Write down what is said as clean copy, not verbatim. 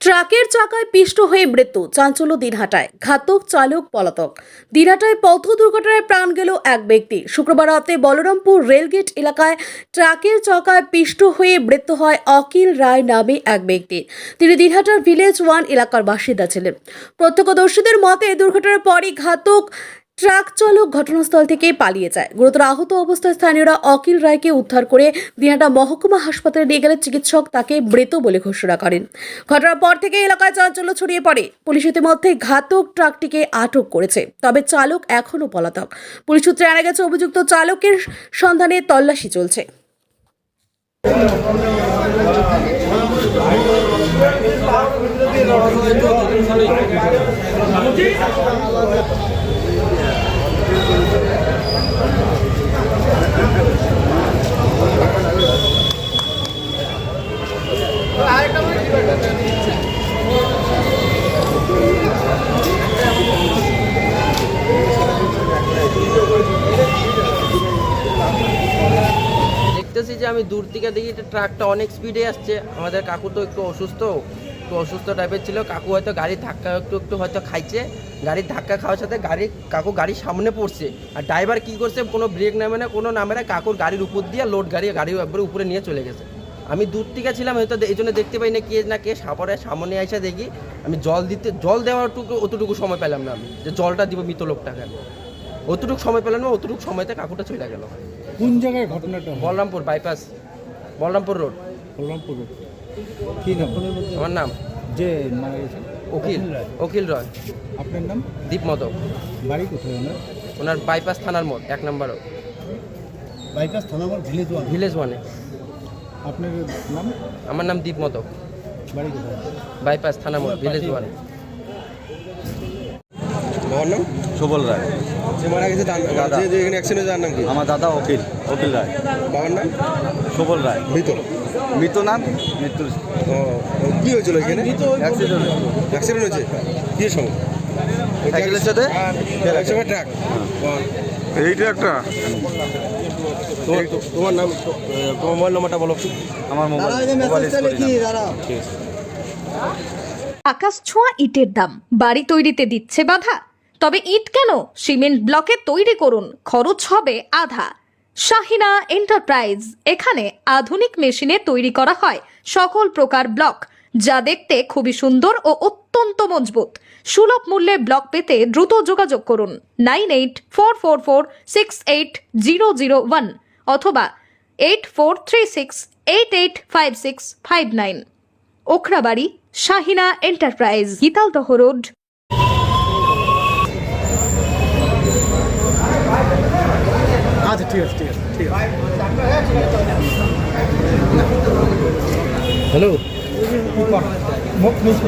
ট্রাকের চাকায় পিষ্ট হয়ে মৃত্যু, চাঞ্চল্য দিনহাটায়, ঘাতক চালক পলাতক। দিনহাটায় পথ দুর্ঘটনায় প্রাণ গেল এক ব্যক্তি। শুক্রবার রাতে বলরামপুর রেলগেট এলাকায় ট্রাকের চাকায় পিষ্ট হয়ে মৃত্যু হয় অকিল রায় নামে এক ব্যক্তির। তিনি দিনহাটার ভিলেজ 1 এলাকার বাসিন্দা ছিলেন। প্রত্যক্ষদর্শীদের মতে দুর্ঘটনার পরই ঘাতক ট্রাক চালক ঘটনাস্থল থেকে পালিয়ে যায়। গুরুতর আহত অবস্থায় স্থানীয়রা অকিল রায়কে উদ্ধার করে দিনহাটা মহকুমা হাসপাতালে নিয়ে গেলে চিকিৎসক তাকে মৃত বলে ঘোষণা করেন। ঘটনার পর থেকে এলাকায় চাঞ্চল্য ছড়িয়ে পড়ে। পুলিশ ইতিমধ্যে ঘাতক ট্রাকটিকে আটক করেছে, তবে চালক এখনও পলাতক। পুলিশ সূত্রে জানা গেছে অভিযুক্ত চালকের সন্ধানে তল্লাশি চলছে। দেখতেছি যে আমি দূর থেকে দেখি ট্রাকটা অনেক স্পিডে আসছে। আমাদের কাকু তো একটু অসুস্থ টাইপের ছিল। কাকু হয়তো গাড়ির ধাক্কা একটু হয়তো খাইছে। গাড়ির ধাক্কা খাওয়ার সাথে কাকু গাড়ির সামনে পড়ছে। আর ড্রাইভার কি করছে, কোনো ব্রেক নামে না, কোনো নামে না, কাকুর গাড়ির উপর দিয়ে লোড গাড়ি একবারে উপরে নিয়ে চলে গেছে। আমি দূর থেকে ছিলাম, হয়তো এই জন্য দেখতে পাই না কে সামনে এসে দেখি আমি জল দেওয়ার অতটুকু সময় পেলাম না, আমি যে জলটা দিব মৃত লোকটাকে, অতটুকু সময় পেলাম না। অতটুকু সময়তে কাকুটা চলে গেল। কোন জায়গায় ঘটনাটা? Balrampur bypass, Balrampur road. Balrampur road. কি নাম? আমার নাম যে মারা গেছে অখিল রয়। আপনার নাম? দীপ মদক। বাড়ি কোথায় ওনার বাইপাস থানার মোড় 1 নম্বর বাইপাস থানা মোড় ভিলেজ 1-এ। আপনার নাম? আমার নাম দীপ মদক। বাড়ি কোথায়? বাইপাস থানা মোড় ভিলেজ 1-এ। বাবার নাম সুবল রায়। যে মারা গেছে তার যে এখানে অ্যাক্সিডেন্ট তার নাম কি? আমার দাদা অকিল রায়। বাবার নাম সুবল রায়। মৃত নাম মৃত্যু। কি হয়েছিল এখানে? অ্যাক্সিডেন্ট হয়েছে কি সময়? সাইকেলের সাথে ট্রাক। এই ট্রাকটা। তোমার নাম, তোমার মোবাইল নাম্বারটা বলো। আমার মোবাইল আকাশ ছোঁয়া ইটের দাম বাড়ি তৈরিতে দিচ্ছে বাধা? তবে ইট কেন, সিমেন্ট ব্লকে তৈরি করুন, খরচ হবে আধা। শাহিনা এন্টারপ্রাইজ, এখানে আধুনিক মেশিনে তৈরি করা হয় সকল প্রকার ব্লক, যা দেখতে খুবই সুন্দর ও অত্যন্ত মজবুত। সুলভ মূল্যে ব্লক পেতে দ্রুত যোগাযোগ করুন 9844468001 অথবা 8436885659। Okhrabari, Shahina enterprise, Gitaldaha road. আচ্ছা, ঠিক আছে। হ্যালো। মুখ মিস